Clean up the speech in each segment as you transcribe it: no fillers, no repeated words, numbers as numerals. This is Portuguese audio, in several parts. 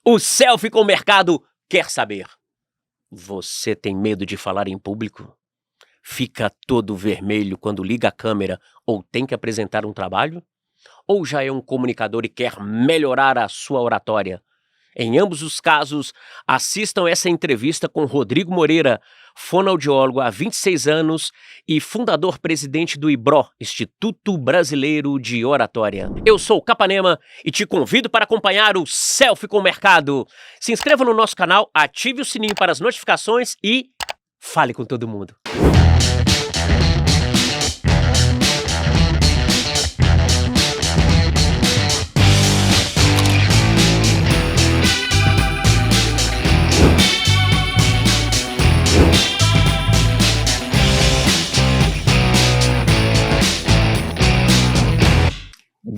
O Selfie com o Mercado quer saber. Você tem medo de falar em público? Fica todo vermelho quando liga a câmera ou tem que apresentar um trabalho? Ou já é um comunicador e quer melhorar a sua oratória? Em ambos os casos, assistam essa entrevista com Rodrigo Moreira, fonoaudiólogo há 26 anos e fundador-presidente do IBRO, Instituto Brasileiro de Oratória. Eu sou o Capanema e te convido para acompanhar o Selfie com o Mercado. Se inscreva no nosso canal, ative o sininho para as notificações e fale com todo mundo.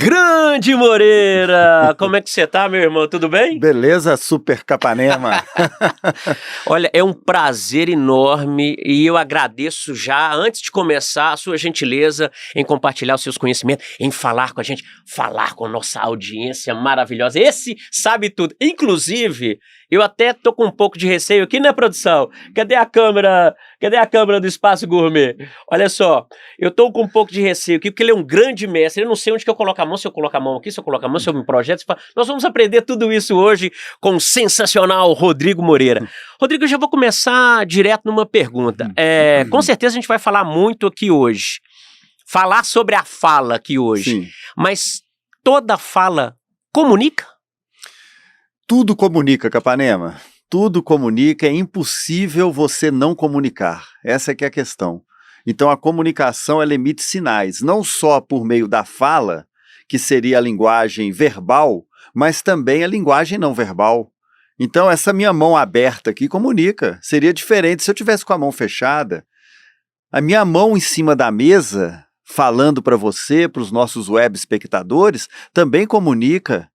Grande Moreira! Como é que você tá, meu irmão? Tudo bem? Beleza, super Capanema. Olha, é um prazer enorme e eu agradeço já, antes de começar, a sua gentileza em compartilhar os seus conhecimentos, em falar com a gente, falar com a nossa audiência maravilhosa. Esse sabe tudo. Inclusive, eu até tô com um pouco de receio aqui, né, produção? Cadê a câmera? Cadê a câmera do Espaço Gourmet? Olha só, eu tô com um pouco de receio aqui, porque ele é um grande mestre. Eu não sei onde que eu coloco a mão, se eu coloco a mão aqui, se eu coloco a mão, se eu me projeto. Nós vamos aprender tudo isso hoje com o sensacional Rodrigo Moreira. Rodrigo, eu já vou começar direto numa pergunta. Com certeza a gente vai falar muito aqui hoje. Falar sobre a fala aqui hoje. Sim. Mas toda fala comunica? Tudo comunica, Capanema. Tudo comunica, é impossível você não comunicar. Essa é que é a questão. Então a comunicação ela emite sinais, não só por meio da fala, que seria a linguagem verbal, mas também a linguagem não verbal. Então essa minha mão aberta aqui comunica. Seria diferente se eu tivesse com a mão fechada. A minha mão em cima da mesa, falando para você, para os nossos web espectadores, também comunica.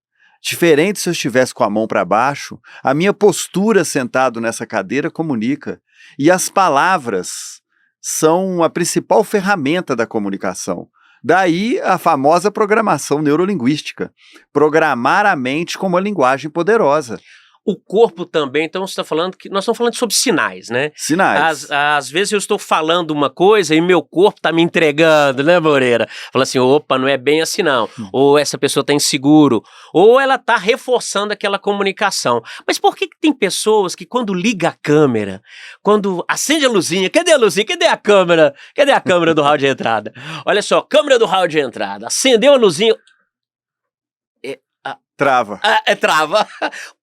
Diferente se eu estivesse com a mão para baixo, a minha postura sentado nessa cadeira comunica. E as palavras são a principal ferramenta da comunicação. Daí a famosa programação neurolinguística. Programar a mente com uma linguagem poderosa. O corpo também, então você está falando que nós estamos falando sobre sinais, né? Sinais. Às vezes eu estou falando uma coisa e meu corpo está me entregando, né, Moreira? Fala assim, opa, não é bem assim não. Ou essa pessoa está inseguro, ou ela está reforçando aquela comunicação. Mas por que tem pessoas que quando liga a câmera, quando acende a luzinha, cadê a luzinha? Cadê a câmera? Cadê a câmera do hall de entrada? Olha só, câmera do hall de entrada, acendeu a luzinha... Trava. Trava.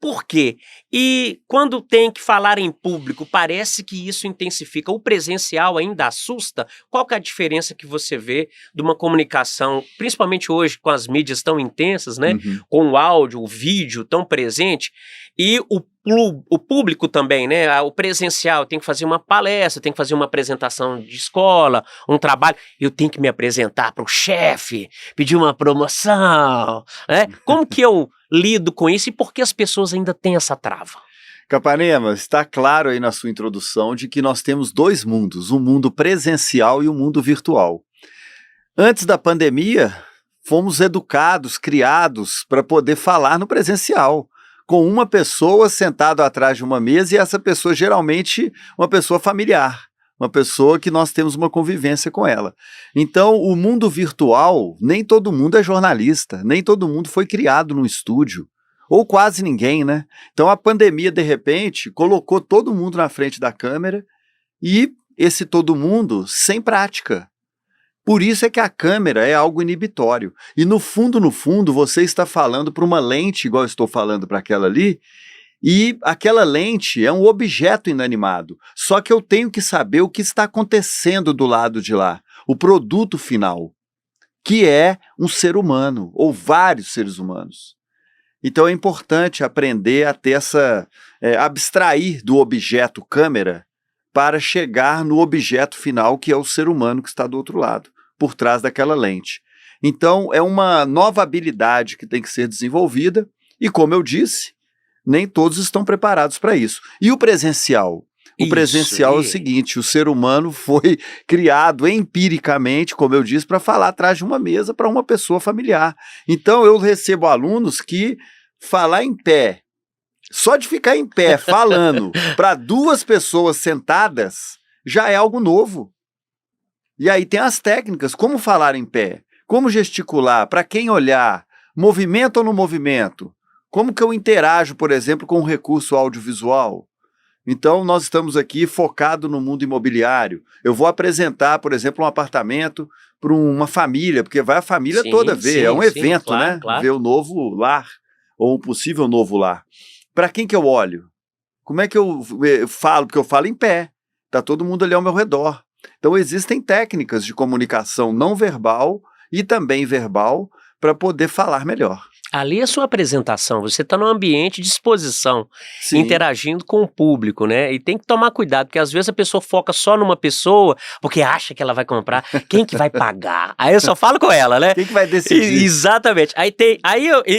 Por quê? E quando tem que falar em público, parece que isso intensifica. O presencial ainda assusta? Qual que é a diferença que você vê de uma comunicação, principalmente hoje com as mídias tão intensas, né? Com o áudio, o vídeo tão presente, e o público também, né? O presencial, tem que fazer uma palestra, tem que fazer uma apresentação de escola, um trabalho, eu tenho que me apresentar para o chefe, pedir uma promoção, né? Como que eu lido com isso e por que as pessoas ainda têm essa trava? Capanema, está claro aí na sua introdução de que nós temos dois mundos, um mundo presencial e um mundo virtual. Antes da pandemia, fomos educados, criados para poder falar no presencial, com uma pessoa sentada atrás de uma mesa e essa pessoa geralmente uma pessoa familiar, uma pessoa que nós temos uma convivência com ela. Então, o mundo virtual, nem todo mundo é jornalista, nem todo mundo foi criado num estúdio, ou quase ninguém, né? Então, a pandemia, de repente, colocou todo mundo na frente da câmera e esse todo mundo sem prática. Por isso é que a câmera é algo inibitório. E no fundo, você está falando para uma lente, igual eu estou falando para aquela ali, e aquela lente é um objeto inanimado. Só que eu tenho que saber o que está acontecendo do lado de lá, o produto final, que é um ser humano, ou vários seres humanos. Então é importante aprender a ter abstrair do objeto câmera para chegar no objeto final, que é o ser humano que está do outro lado, por trás daquela lente. Então, é uma nova habilidade que tem que ser desenvolvida, e como eu disse, nem todos estão preparados para isso. E o presencial? O presencial é o seguinte, o ser humano foi criado empiricamente, como eu disse, para falar atrás de uma mesa para uma pessoa familiar. Então eu recebo alunos que falar em pé Só de ficar em pé falando para 2 pessoas sentadas já é algo novo. E aí tem as técnicas, como falar em pé, como gesticular, para quem olhar, movimento ou no movimento, como que eu interajo, por exemplo, com um recurso audiovisual. Então, nós estamos aqui focado no mundo imobiliário. Eu vou apresentar, por exemplo, um apartamento para uma família, porque vai a família toda ver, é um evento, claro, né? claro. Ver o novo lar, ou um possível novo lar. Para quem que eu olho? Como é que eu falo? Porque eu falo em pé, está todo mundo ali ao meu redor. Então, existem técnicas de comunicação não verbal e também verbal para poder falar melhor. Ali é a sua apresentação, você está num ambiente de exposição, Sim. interagindo com o público, né? E tem que tomar cuidado, porque às vezes a pessoa foca só numa pessoa, porque acha que ela vai comprar, quem que vai pagar? Aí eu só falo com ela, né? Quem que vai decidir? Exatamente.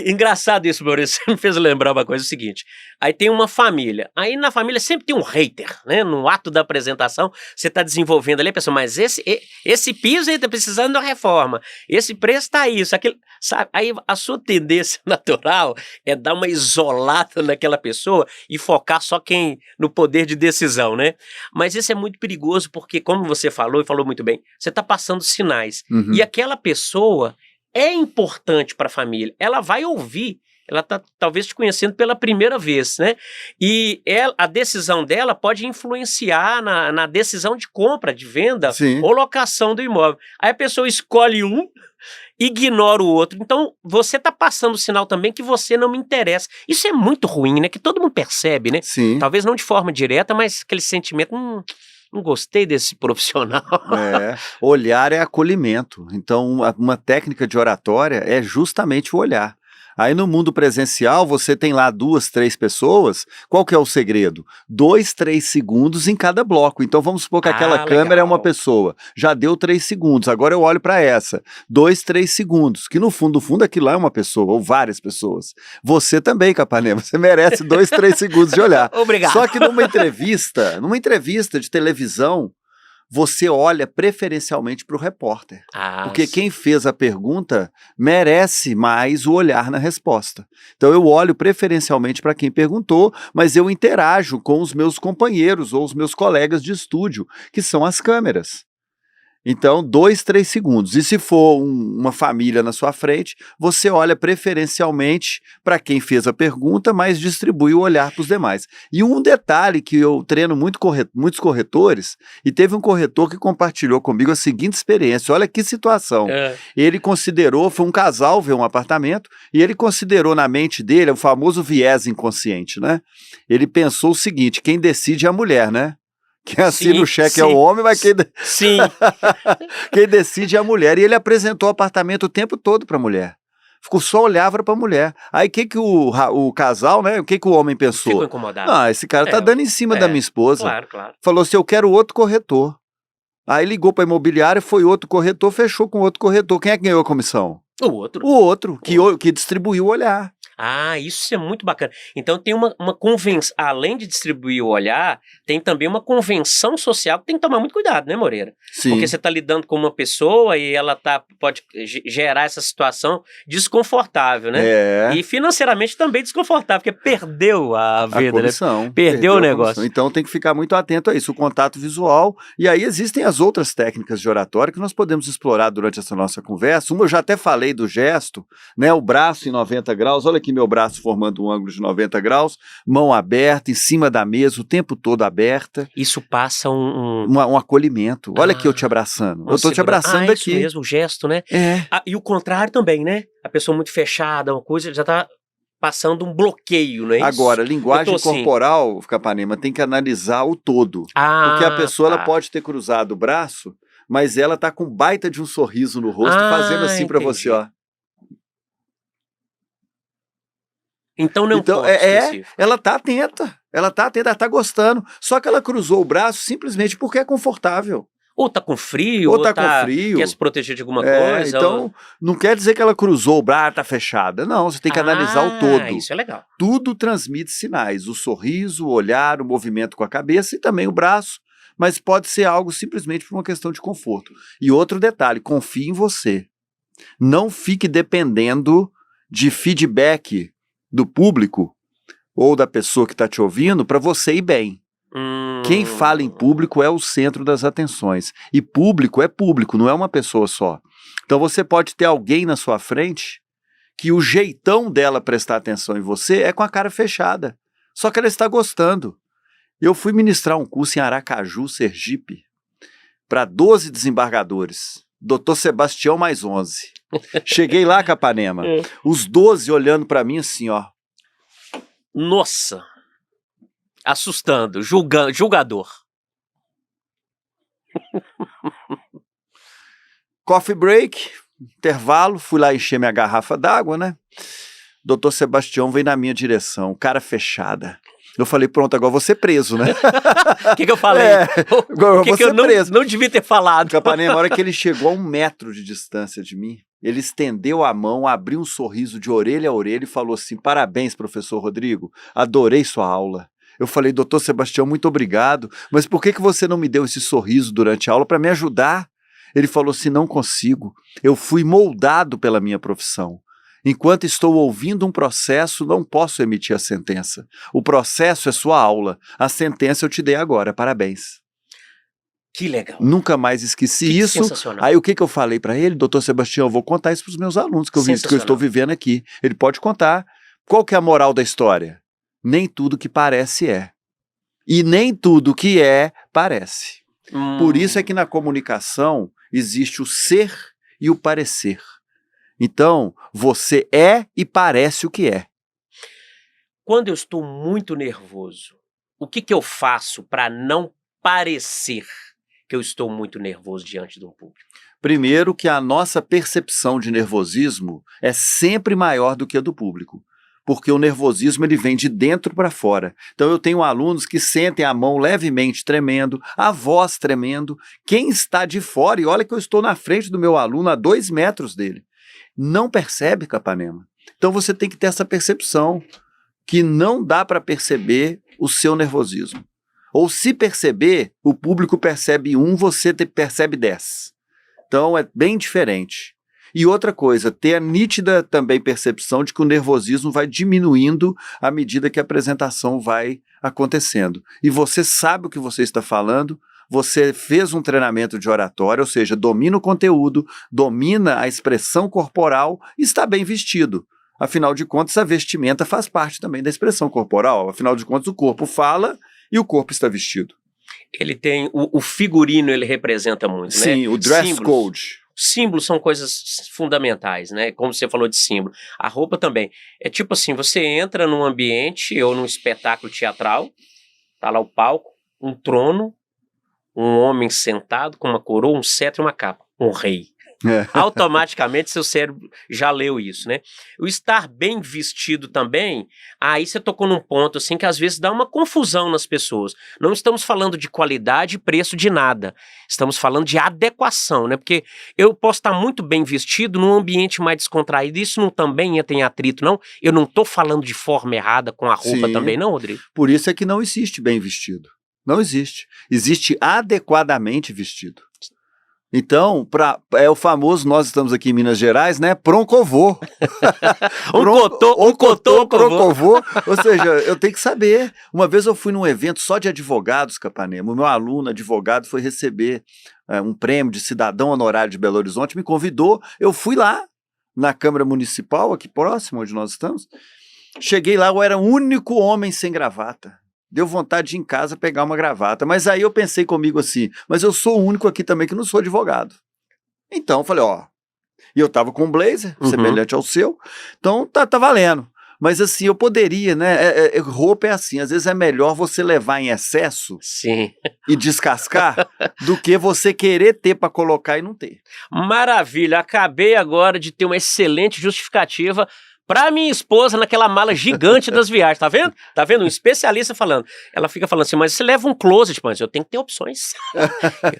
Engraçado isso, Maurício, você me fez lembrar uma coisa, é o seguinte, aí tem uma família, aí na família sempre tem um hater, né? No ato da apresentação, você está desenvolvendo ali, a pessoa, mas esse piso aí tá precisando de uma reforma, esse preço tá isso, aquilo, sabe? Aí a sua tendência natural é dar uma isolada naquela pessoa e focar só quem no poder de decisão, né? Mas isso é muito perigoso porque, como você falou e falou muito bem, você está passando sinais. Uhum. E aquela pessoa é importante para a família. Ela vai ouvir. Ela está talvez te conhecendo pela primeira vez, né? E a decisão dela pode influenciar na decisão de compra, de venda Sim. ou locação do imóvel. Aí a pessoa escolhe um, ignora o outro. Então, você está passando o sinal também que você não me interessa. Isso é muito ruim, né? Que todo mundo percebe, né? Sim. Talvez não de forma direta, mas aquele sentimento, não gostei desse profissional. Olhar é acolhimento. Então, uma técnica de oratória é justamente o olhar. Aí no mundo presencial, você tem lá 2, 3 pessoas, qual que é o segredo? 2, 3 segundos em cada bloco. Então vamos supor que aquela câmera legal. é uma pessoa, já deu 3 segundos, agora eu olho para essa, 2, 3 segundos, que no fundo, aquilo lá é uma pessoa, ou várias pessoas. Você também, Capanema, você merece 2, 3 segundos de olhar. Obrigado. Só que numa entrevista de televisão, você olha preferencialmente para o repórter. Porque sim. quem fez a pergunta merece mais o olhar na resposta. Então eu olho preferencialmente para quem perguntou, mas eu interajo com os meus companheiros ou os meus colegas de estúdio, que são as câmeras. Então, 2, 3 segundos. E se for uma família na sua frente, você olha preferencialmente para quem fez a pergunta, mas distribui o olhar para os demais. E um detalhe que eu treino muitos corretores, e teve um corretor que compartilhou comigo a seguinte experiência. Olha que situação. Ele considerou, foi um casal ver um apartamento, e ele considerou na mente dele o famoso viés inconsciente, né? Ele pensou o seguinte, quem decide é a mulher, né? Quem assina o cheque é o homem, mas quem decide é a mulher. E ele apresentou o apartamento o tempo todo para a mulher. Só olhava para a mulher. Aí o que o casal, né? O que o homem pensou? Ficou incomodado. Esse cara tá dando em cima da minha esposa. Claro. Falou assim, eu quero outro corretor. Aí ligou para a imobiliária, foi outro corretor, fechou com outro corretor. Quem é que ganhou a comissão? O outro. O outro, que distribuiu o olhar. Isso é muito bacana. Então tem uma convenção, além de distribuir o olhar, tem também uma convenção social que tem que tomar muito cuidado, né, Moreira? Sim. Porque você está lidando com uma pessoa e ela pode gerar essa situação desconfortável, né? E financeiramente também desconfortável, porque perdeu a vida, comissão, né? Perdeu o negócio. Então tem que ficar muito atento a isso, o contato visual. E aí existem as outras técnicas de oratória que nós podemos explorar durante essa nossa conversa. Uma eu já até falei do gesto, né? O braço em 90 graus, olha aqui meu braço formando um ângulo de 90 graus, mão aberta, em cima da mesa, o tempo todo aberta. Isso passa um acolhimento. Olha aqui eu te abraçando. Eu estou te abraçando aqui. Isso mesmo, o gesto, né? E o contrário também, né? A pessoa muito fechada, uma coisa, já está passando um bloqueio, não é isso? Agora, linguagem corporal, Capanema, tem que analisar o todo. Porque a pessoa ela pode ter cruzado o braço, mas ela está com baita de um sorriso no rosto, fazendo assim para você, ó. Então não pode ela tá atenta, ela tá gostando, só que ela cruzou o braço simplesmente porque é confortável. Ou tá com frio, ou tá com frio. Quer se proteger de alguma coisa. Então, não quer dizer que ela cruzou o braço, tá fechada. Não, você tem que analisar o todo. Isso é legal. Tudo transmite sinais, o sorriso, o olhar, o movimento com a cabeça e também o braço, mas pode ser algo simplesmente por uma questão de conforto. E outro detalhe, confie em você. Não fique dependendo de feedback do público ou da pessoa que está te ouvindo para você ir bem. Quem fala em público é o centro das atenções. E público é público, não é uma pessoa só. Então você pode ter alguém na sua frente que o jeitão dela prestar atenção em você é com a cara fechada. Só que ela está gostando. Eu fui ministrar um curso em Aracaju, Sergipe, para 12 desembargadores. Dr. Sebastião mais 11. Cheguei lá, Capanema, os 12 olhando para mim assim, ó. Nossa! Assustando, julgador. Coffee break, intervalo, fui lá encher minha garrafa d'água, né? Doutor Sebastião veio na minha direção, cara fechada. Eu falei, pronto, agora vou ser preso, né? O que eu falei? Agora que eu não devia ter falado? Capanema, na hora que ele chegou a 1 metro de distância de mim, ele estendeu a mão, abriu um sorriso de orelha a orelha e falou assim, parabéns, professor Rodrigo, adorei sua aula. Eu falei, doutor Sebastião, muito obrigado, mas por que você não me deu esse sorriso durante a aula para me ajudar? Ele falou assim, não consigo, eu fui moldado pela minha profissão. Enquanto estou ouvindo um processo, não posso emitir a sentença. O processo é sua aula, a sentença eu te dei agora, parabéns. Que legal. Nunca mais esqueci isso. Aí o que eu falei para ele? Doutor Sebastião, eu vou contar isso para os meus alunos, que eu estou vivendo aqui. Ele pode contar. Qual que é a moral da história? Nem tudo que parece é. E nem tudo que é, parece. Por isso é que na comunicação existe o ser e o parecer. Então, você é e parece o que é. Quando eu estou muito nervoso, o que eu faço para não parecer que eu estou muito nervoso diante de um público? Primeiro que a nossa percepção de nervosismo é sempre maior do que a do público. Porque o nervosismo ele vem de dentro para fora. Então eu tenho alunos que sentem a mão levemente tremendo, a voz tremendo. Quem está de fora, e olha que eu estou na frente do meu aluno a 2 metros dele, não percebe, Capanema. Então você tem que ter essa percepção que não dá para perceber o seu nervosismo. Ou se perceber, o público percebe 1, você percebe 10. Então é bem diferente. E outra coisa, ter a nítida também percepção de que o nervosismo vai diminuindo à medida que a apresentação vai acontecendo. E você sabe o que você está falando, você fez um treinamento de oratória, ou seja, domina o conteúdo, domina a expressão corporal e está bem vestido. Afinal de contas, a vestimenta faz parte também da expressão corporal. Afinal de contas, o corpo fala e o corpo está vestido. Ele tem, o figurino ele representa muito, né? Sim, o dress code. Símbolos são coisas fundamentais, né? Como você falou de símbolo. A roupa também. É tipo assim, você entra num ambiente ou num espetáculo teatral, tá lá o palco, um trono, um homem sentado com uma coroa, um cetro e uma capa, um rei. Automaticamente seu cérebro já leu isso, né? O estar bem vestido também, aí você tocou num ponto assim que às vezes dá uma confusão nas pessoas. Não estamos falando de qualidade e preço de nada, estamos falando de adequação, né? Porque eu posso estar muito bem vestido num ambiente mais descontraído, isso não também entra em atrito, não? Eu não estou falando de forma errada com a roupa também, não, Rodrigo? Por isso é que não existe bem vestido. Não existe. Existe adequadamente vestido. Então, é o famoso, nós estamos aqui em Minas Gerais, né? Proncovô. Proncovô. Ou seja, eu tenho que saber. Uma vez eu fui num evento só de advogados, Capanema. O meu aluno advogado foi receber um prêmio de cidadão honorário de Belo Horizonte, me convidou. Eu fui lá, na Câmara Municipal, aqui próximo, onde nós estamos. Cheguei lá, eu era o único homem sem gravata. Deu vontade de ir em casa pegar uma gravata. Mas aí eu pensei comigo assim, mas eu sou o único aqui também que não sou advogado. Então eu falei, e eu tava com um blazer, semelhante ao seu, então tá valendo. Mas assim, eu poderia, né, roupa é assim, às vezes é melhor você levar em excesso e descascar do que você querer ter para colocar e não ter. Maravilha, acabei agora de ter uma excelente justificativa pra minha esposa naquela mala gigante das viagens, tá vendo? Tá vendo? Um especialista falando. Ela fica falando assim, mas você leva um closet, mas eu tenho que ter opções,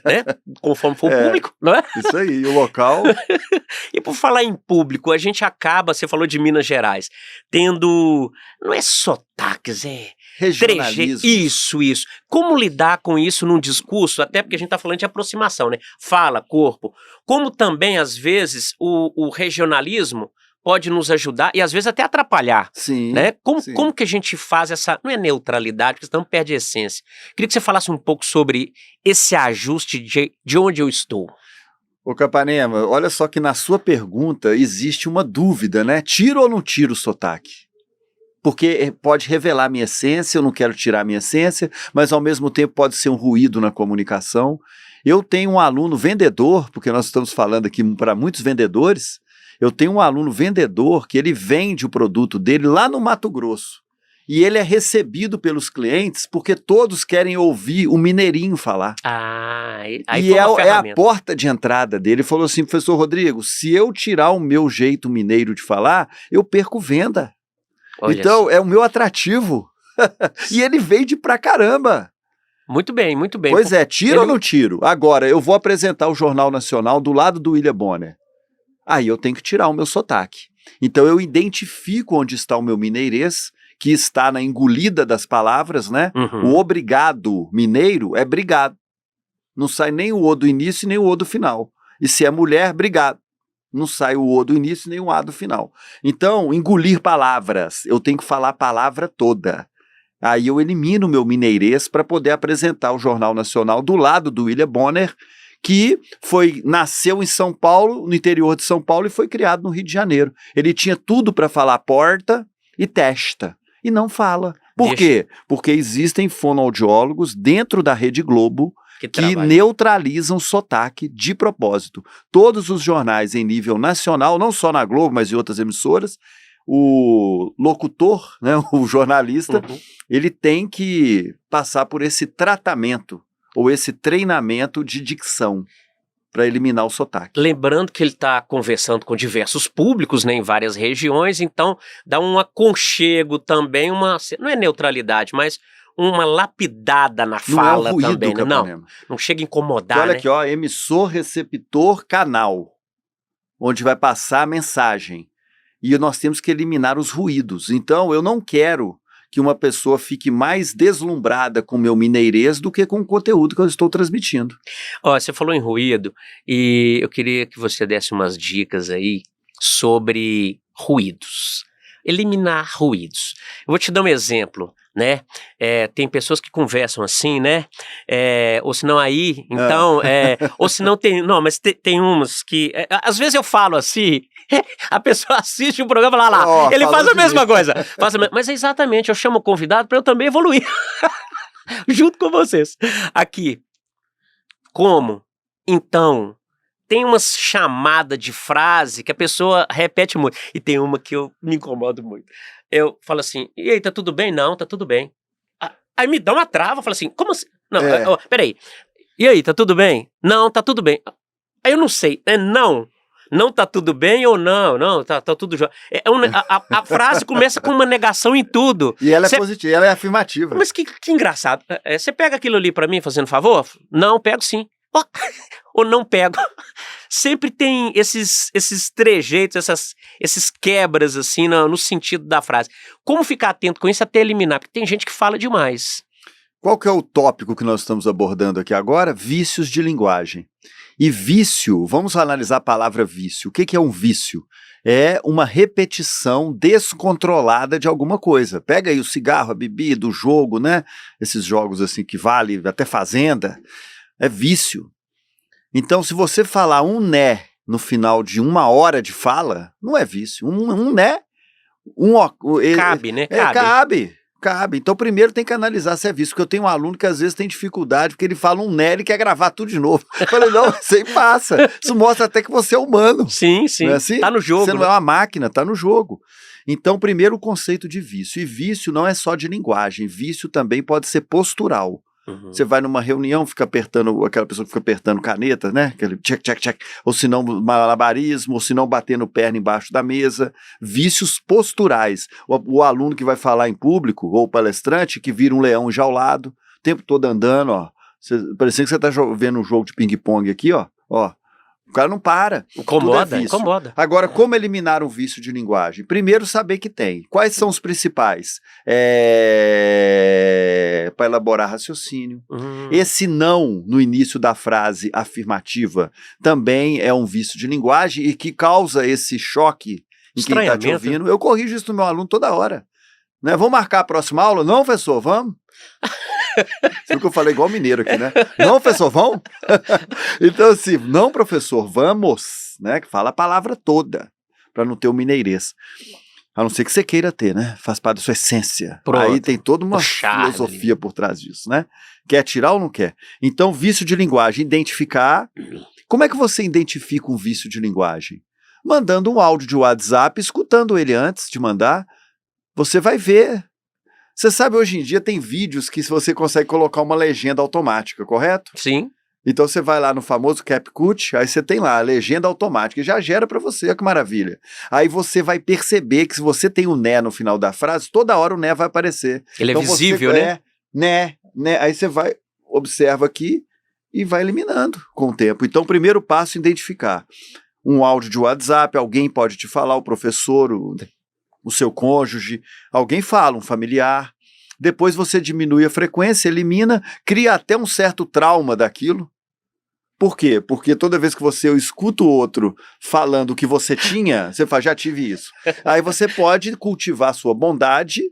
né? Conforme for o público, não é? Isso aí, o local. E por falar em público, a gente acaba, você falou de Minas Gerais, tendo, não é sotaques, regionalismo. Isso. Como lidar com isso num discurso, até porque a gente tá falando de aproximação, né? Fala, corpo. Como também, às vezes, o regionalismo pode nos ajudar e às vezes até atrapalhar, Sim, né? sim. Como que a gente faz essa, não é neutralidade, porque senão perde a essência. Queria que você falasse um pouco sobre esse ajuste de onde eu estou. Ô Capanema, olha só que na sua pergunta existe uma dúvida, né? Tiro ou não tiro o sotaque? Porque pode revelar minha essência, eu não quero tirar minha essência, mas ao mesmo tempo pode ser um ruído na comunicação. Eu tenho um aluno vendedor, porque nós estamos falando aqui para muitos vendedores, eu tenho um aluno vendedor que ele vende o produto dele lá no Mato Grosso. E ele é recebido pelos clientes porque todos querem ouvir o mineirinho falar. Aí E foi uma é a ferramenta. porta de entrada dele. Ele falou assim, professor Rodrigo, se eu tirar o meu jeito mineiro de falar, eu perco venda. Olha Então, só. é o meu atrativo. E ele vende pra caramba. Muito bem, muito bem. Pois é, tiro ele- ou não tiro? Agora, eu vou apresentar o Jornal Nacional do lado do William Bonner. Aí eu tenho que tirar o meu sotaque. Então eu identifico onde está o meu mineirês, que está na engolida das palavras, né? Uhum. O obrigado mineiro é brigado. Não sai nem o O do início nem o O do final. E se é mulher, brigado. Não sai o O do início nem o A do final. Então, engolir palavras. Eu tenho que falar a palavra toda. Aí eu elimino o meu mineirês para poder apresentar o Jornal Nacional do lado do William Bonner, que nasceu em São Paulo, no interior de São Paulo, e foi criado no Rio de Janeiro. Ele tinha tudo para falar porta e testa, e não fala. Por quê? Porque existem fonoaudiólogos dentro da Rede Globo que neutralizam sotaque de propósito. Todos os jornais em nível nacional, não só na Globo, mas em outras emissoras, o locutor, né, o jornalista, ele tem que passar por esse tratamento ou esse treinamento de dicção para eliminar o sotaque. Lembrando que ele está conversando com diversos públicos, né, em várias regiões, então dá um aconchego também, não é neutralidade, mas uma lapidada na fala, não é um ruído, também, né? Não chega a incomodar, olha né? aqui, ó, emissor, receptor, canal, onde vai passar a mensagem. E nós temos que eliminar os ruídos. Então, eu não quero que uma pessoa fique mais deslumbrada com o meu mineirês do que com o conteúdo que eu estou transmitindo. Ó, você falou em ruído e eu queria que você desse umas dicas aí sobre ruídos. Eliminar ruídos. Eu vou te dar um exemplo, né? Tem pessoas que conversam assim, né? Ou se não aí, então, ou se não tem, não, mas tem umas que, às vezes eu falo assim, a pessoa assiste o programa lá, ele faz a mesma coisa, mas é exatamente, eu chamo o convidado para eu também evoluir, junto com vocês. Aqui, como? Então, tem uma chamada de frase que a pessoa repete muito. E tem uma que eu me incomodo muito. Eu falo assim, e aí, tá tudo bem? Não, tá tudo bem. Aí me dá uma trava, eu falo assim, como assim? Não, peraí. E aí, tá tudo bem? Não, tá tudo bem. Aí eu não sei, não tá tudo bem ou não, tá tudo jóia. A frase começa com uma negação em tudo. E ela é positiva, ela é afirmativa. Mas que engraçado. Você pega aquilo ali pra mim, fazendo favor? Não, pego sim. Ou não pego. Sempre tem esses trejeitos, esses quebras assim no sentido da frase. Como ficar atento com isso até eliminar? Porque tem gente que fala demais. Qual que é o tópico que nós estamos abordando aqui agora? Vícios de linguagem. E vício, vamos analisar a palavra vício. O que é um vício? É uma repetição descontrolada de alguma coisa. Pega aí o cigarro, a bebida, o jogo, né? Esses jogos assim que vale até fazenda. É vício. Então, se você falar um né no final de 1 hora de fala, não é vício. Um né, cabe, né? Cabe. Então, primeiro tem que analisar se é vício, porque eu tenho um aluno que às vezes tem dificuldade, porque ele fala um né, ele quer gravar tudo de novo. Eu falei, não, isso aí passa. Isso mostra até que você é humano. Sim. Não é assim? Tá no jogo. Você não é uma máquina, tá no jogo. Então, primeiro o conceito de vício. E vício não é só de linguagem, vício também pode ser postural. Você vai numa reunião, fica apertando, aquela pessoa que fica apertando caneta, né? Aquele check. Ou se não, malabarismo, ou se não, batendo perna embaixo da mesa. Vícios posturais. O aluno que vai falar em público, ou o palestrante, que vira um leão enjaulado, o tempo todo andando, ó. Parecendo que você tá vendo um jogo de ping-pong aqui, ó. O cara não para. Incomoda. Agora, como eliminar um vício de linguagem? Primeiro, saber que tem. Quais são os principais? Para elaborar raciocínio. Esse não, no início da frase afirmativa, também é um vício de linguagem e que causa esse choque em quem está te ouvindo. Eu corrijo isso no meu aluno toda hora. Né? Vamos marcar a próxima aula? Não, professor, vamos? Viu que eu falei igual mineiro aqui, né? Não, professor, vamos? Então, assim, não, professor, vamos, né? Que fala a palavra toda, para não ter o mineirês. A não ser que você queira ter, né? Faz parte da sua essência. Pronto. Aí tem toda uma filosofia por trás disso, né? Quer tirar ou não quer? Então, vício de linguagem, identificar. Como é que você identifica um vício de linguagem? Mandando um áudio de WhatsApp, escutando ele antes de mandar, você vai ver. Você sabe, hoje em dia tem vídeos que você consegue colocar uma legenda automática, correto? Sim. Então você vai lá no famoso CapCut, aí você tem lá a legenda automática e já gera para você, olha que maravilha. Aí você vai perceber que se você tem o né no final da frase, toda hora o né vai aparecer. Ele então é visível, né? Aí você vai, observa aqui e vai eliminando com o tempo. Então o primeiro passo é identificar. Um áudio de WhatsApp, alguém pode te falar, o professor, o seu cônjuge, alguém fala, um familiar. Depois você diminui a frequência, elimina, cria até um certo trauma daquilo. Por quê? Porque toda vez que você escuta o outro falando o que você tinha, você fala, já tive isso. Aí você pode cultivar a sua bondade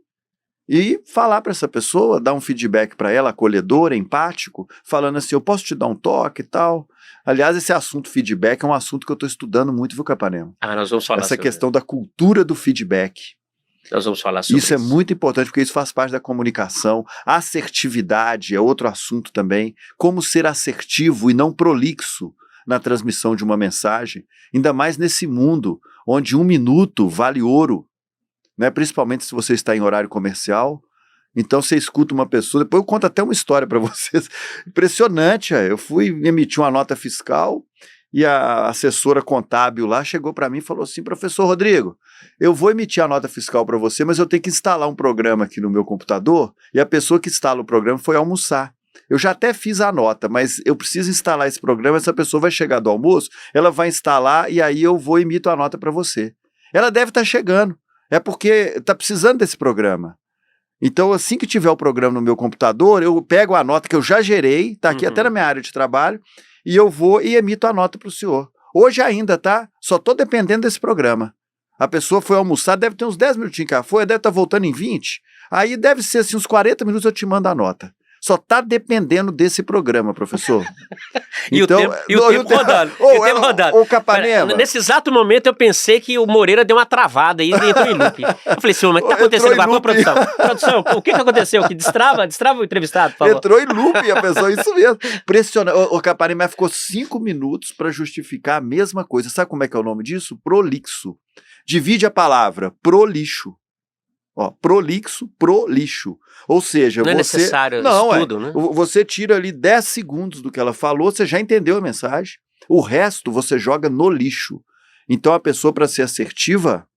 e falar para essa pessoa, dar um feedback para ela, acolhedor, empático, falando assim, eu posso te dar um toque e tal. Aliás, esse assunto feedback é um assunto que eu estou estudando muito, viu, Capanema? Nós vamos falar essa questão da cultura do feedback. Nós vamos falar sobre isso. Isso é muito importante, porque isso faz parte da comunicação. Assertividade é outro assunto também. Como ser assertivo e não prolixo na transmissão de uma mensagem, ainda mais nesse mundo onde 1 minuto vale ouro, né? Principalmente se você está em horário comercial. Então você escuta uma pessoa, depois eu conto até uma história para vocês, impressionante. Eu fui emitir uma nota fiscal e a assessora contábil lá chegou para mim e falou assim, professor Rodrigo, eu vou emitir a nota fiscal para você, mas eu tenho que instalar um programa aqui no meu computador, e a pessoa que instala o programa foi almoçar. Eu já até fiz a nota, mas eu preciso instalar esse programa, essa pessoa vai chegar do almoço, ela vai instalar e aí eu vou emito a nota para você. Ela deve estar chegando, é porque está precisando desse programa. Então, assim que tiver o programa no meu computador, eu pego a nota que eu já gerei, está aqui até na minha área de trabalho, e eu vou e emito a nota para o senhor. Hoje ainda, tá? Só estou dependendo desse programa. A pessoa foi almoçar, deve ter uns 10 minutinhos que ela foi, deve estar voltando em 20. Aí deve ser assim, uns 40 minutos eu te mando a nota. Só está dependendo desse programa, professor. E então, o tempo rodando. Ô, Capanema. Nesse exato momento eu pensei que o Moreira deu uma travada aí e entrou em loop. Eu falei, senhor, mas o que está acontecendo com a produção? Produção, o que aconteceu? Que destrava o entrevistado, por favor. Entrou em loop a pessoa, isso mesmo. Impressionante. O Capanema ficou 5 minutos para justificar a mesma coisa. Sabe como é que é o nome disso? Prolixo. Divide a palavra prolixo. Ó, prolixo, prolixo. Ou seja, não é necessário estudo, né? Você tira ali 10 segundos do que ela falou, você já entendeu a mensagem. O resto você joga no lixo. Então a pessoa, para ser assertiva,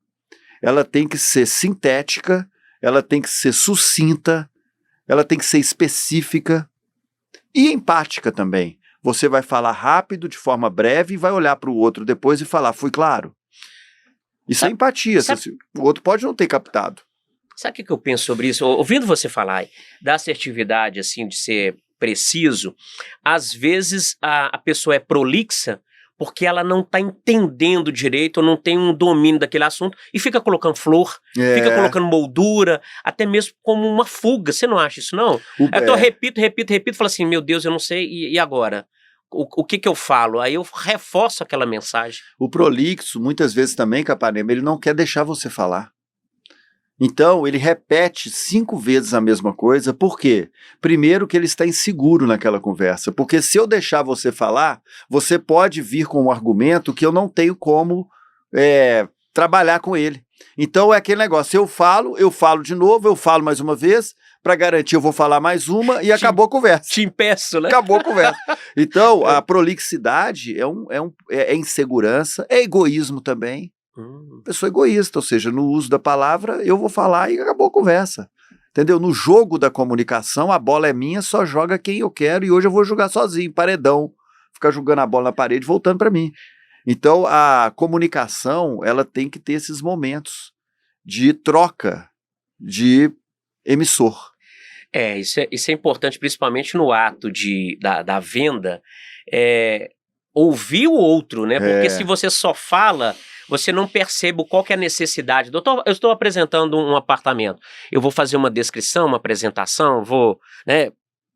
ela tem que ser sintética, ela tem que ser sucinta, ela tem que ser específica e empática também. Você vai falar rápido, de forma breve, e vai olhar para o outro depois e falar, fui claro? Isso é empatia. O outro pode não ter captado. Sabe o que eu penso sobre isso? Ouvindo você falar da assertividade, assim, de ser preciso, às vezes a pessoa é prolixa porque ela não está entendendo direito ou não tem um domínio daquele assunto e fica colocando flor, fica colocando moldura, até mesmo como uma fuga. Você não acha isso, não? Então eu repito, falo assim, meu Deus, eu não sei, e agora? O que eu falo? Aí eu reforço aquela mensagem. O prolixo, muitas vezes também, Capanema, ele não quer deixar você falar. Então, ele repete 5 vezes a mesma coisa, por quê? Primeiro que ele está inseguro naquela conversa, porque se eu deixar você falar, você pode vir com um argumento que eu não tenho como trabalhar com ele. Então, é aquele negócio, eu falo de novo, eu falo mais uma vez, para garantir eu vou falar mais uma e acabou a conversa. Te impeço, né? Acabou a conversa. Então, a prolixidade é insegurança, é egoísmo também. Pessoa egoísta, ou seja, no uso da palavra, eu vou falar e acabou a conversa. Entendeu? No jogo da comunicação, a bola é minha, só joga quem eu quero e hoje eu vou jogar sozinho, paredão. Ficar jogando a bola na parede, voltando para mim. Então, a comunicação, ela tem que ter esses momentos de troca de emissor. Isso é importante, principalmente no ato da venda. ouvir o outro, né? Porque É. se você só fala, você não percebe qual que é a necessidade. Doutor, eu estou apresentando um apartamento. Eu vou fazer uma descrição, uma apresentação, vou, né,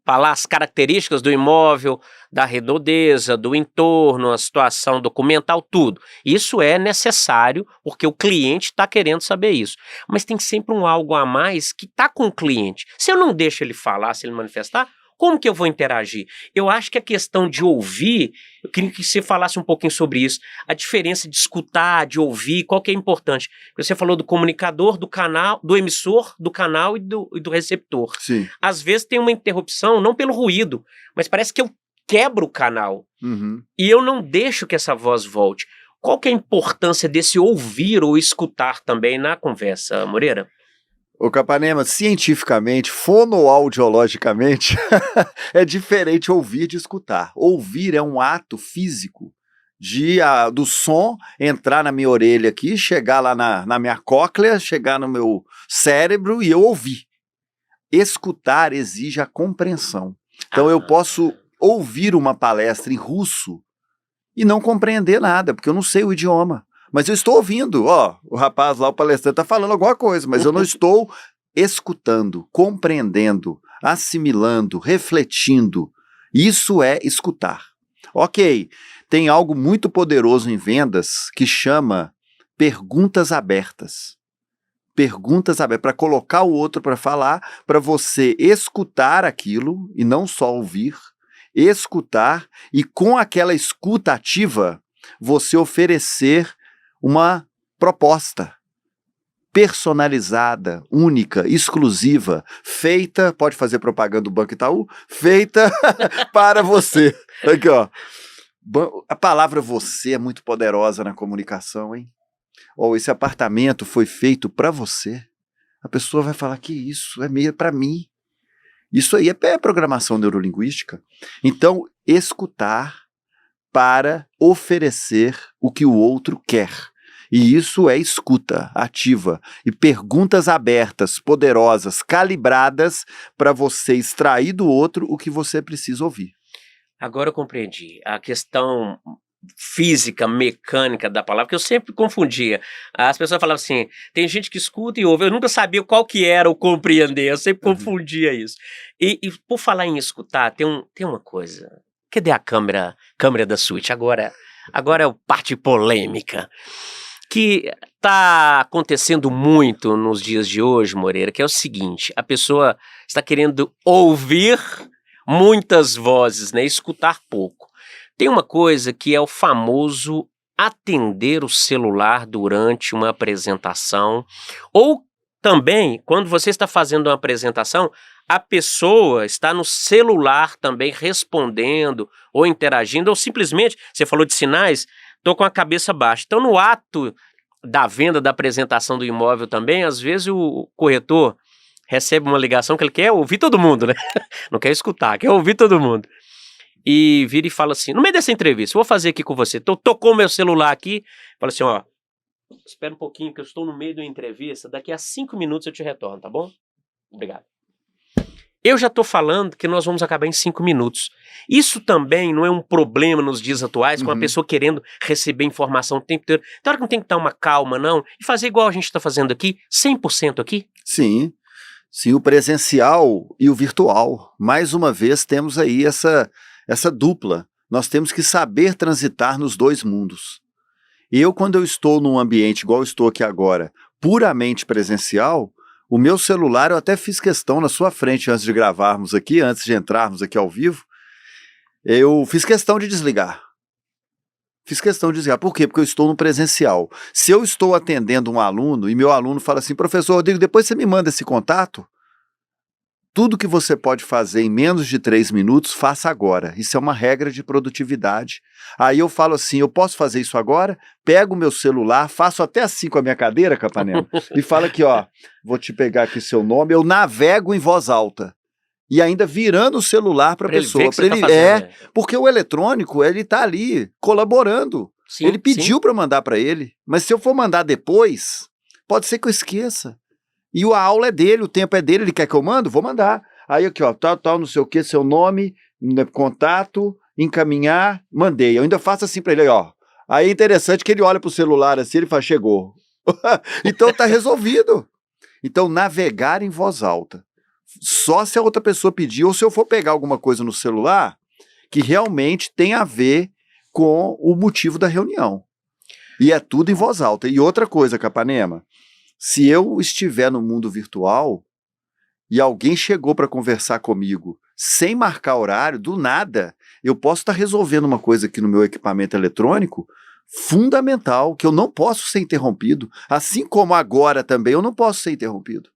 falar as características do imóvel, da redondeza, do entorno, a situação documental, tudo. Isso é necessário porque o cliente está querendo saber isso. Mas tem sempre um algo a mais que está com o cliente. Se eu não deixo ele falar, se ele manifestar, como que eu vou interagir? Eu acho que a questão de ouvir, eu queria que você falasse um pouquinho sobre isso, a diferença de escutar, de ouvir, qual que é importante? Você falou do comunicador, do canal, do emissor, do canal e do receptor. Sim. Às vezes tem uma interrupção, não pelo ruído, mas parece que eu quebro o canal Uhum. e eu não deixo que essa voz volte. Qual que é a importância desse ouvir ou escutar também na conversa, Moreira? Ô Capanema, cientificamente, fonoaudiologicamente, é diferente ouvir de escutar. Ouvir é um ato físico do som entrar na minha orelha aqui, chegar lá na minha cóclea, chegar no meu cérebro e eu ouvir. Escutar exige a compreensão. Então eu posso ouvir uma palestra em russo e não compreender nada, porque eu não sei o idioma. Mas eu estou ouvindo, o rapaz lá, o palestrante, está falando alguma coisa, mas eu não estou escutando, compreendendo, assimilando, refletindo. Isso é escutar. Ok, tem algo muito poderoso em vendas que chama perguntas abertas. Perguntas abertas, para colocar o outro para falar, para você escutar aquilo e não só ouvir, escutar e com aquela escuta ativa, você oferecer uma proposta personalizada, única, exclusiva, feita, pode fazer propaganda do Banco Itaú, feita para você. Aqui, ó. A palavra você é muito poderosa na comunicação, hein? Esse apartamento foi feito para você. A pessoa vai falar que isso é meio para mim. Isso aí é programação neurolinguística. Então, escutar para oferecer o que o outro quer. E isso é escuta ativa e perguntas abertas, poderosas, calibradas para você extrair do outro o que você precisa ouvir. Agora eu compreendi. A questão física, mecânica da palavra, que eu sempre confundia. As pessoas falavam assim, tem gente que escuta e ouve, eu nunca sabia qual que era o compreender, eu sempre confundia isso. E por falar em escutar, tem uma coisa, cadê a câmera da suíte? Agora é o parte polêmica, que está acontecendo muito nos dias de hoje, Moreira, que é o seguinte, a pessoa está querendo ouvir muitas vozes, né, escutar pouco. Tem uma coisa que é o famoso atender o celular durante uma apresentação, ou também, quando você está fazendo uma apresentação, a pessoa está no celular também respondendo ou interagindo, ou simplesmente, você falou de sinais, estou com a cabeça baixa. Então, no ato da venda, da apresentação do imóvel também, às vezes o corretor recebe uma ligação que ele quer ouvir todo mundo, né? Não quer escutar, quer ouvir todo mundo. E vira e fala assim, no meio dessa entrevista, vou fazer aqui com você, tocou meu celular aqui, fala assim, espera um pouquinho que eu estou no meio de uma entrevista, daqui a 5 minutos eu te retorno, tá bom? Obrigado. Eu já estou falando que nós vamos acabar em 5 minutos. Isso também não é um problema nos dias atuais, com a pessoa querendo receber informação o tempo inteiro. Tem hora que não tem que dar uma calma, não, e fazer igual a gente está fazendo aqui, 100% aqui? Sim, o presencial e o virtual. Mais uma vez temos aí essa dupla. Nós temos que saber transitar nos dois mundos. Quando eu estou num ambiente igual eu estou aqui agora, puramente presencial, o meu celular, eu até fiz questão na sua frente antes de gravarmos aqui, antes de entrarmos aqui ao vivo, eu fiz questão de desligar. Por quê? Porque eu estou no presencial. Se eu estou atendendo um aluno e meu aluno fala assim, professor Rodrigo, depois você me manda esse contato, tudo que você pode fazer em menos de 3 minutos, faça agora. Isso é uma regra de produtividade. Aí eu falo assim, eu posso fazer isso agora? Pego o meu celular, faço até assim com a minha cadeira, Capanema, e falo aqui, vou te pegar aqui seu nome, eu navego em voz alta. E ainda virando o celular para a pessoa. Porque o eletrônico, ele está ali colaborando. Sim, ele pediu para mandar para ele, mas se eu for mandar depois, pode ser que eu esqueça. E a aula é dele, o tempo é dele, ele quer que eu mando? Vou mandar. Aí aqui, tal, não sei o que, seu nome, contato, encaminhar, mandei. Eu ainda faço assim para ele, ó. Aí é interessante que ele olha pro celular assim, ele fala, chegou. Então tá resolvido. Então, navegar em voz alta. Só se a outra pessoa pedir, ou se eu for pegar alguma coisa no celular que realmente tem a ver com o motivo da reunião. E é tudo em voz alta. E outra coisa, Capanema, se eu estiver no mundo virtual e alguém chegou para conversar comigo sem marcar horário, do nada, eu posso estar resolvendo uma coisa aqui no meu equipamento eletrônico fundamental, que eu não posso ser interrompido, assim como agora também eu não posso ser interrompido.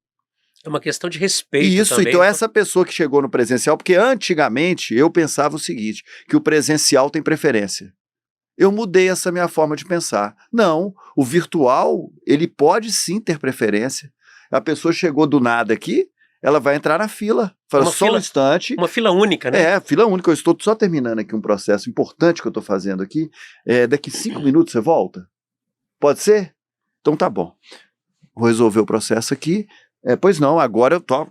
É uma questão de respeito Isso, também. então essa pessoa que chegou no presencial, porque antigamente eu pensava o seguinte, que o presencial tem preferência. Eu mudei essa minha forma de pensar. Não, o virtual, ele pode sim ter preferência. A pessoa chegou do nada aqui, ela vai entrar na fila. Fala, só um instante. Uma fila única, né? É, fila única. Eu estou só terminando aqui um processo importante que eu estou fazendo aqui. Daqui 5 minutos você volta? Pode ser? Então tá bom. Vou resolver o processo aqui. Pois não, agora eu tô...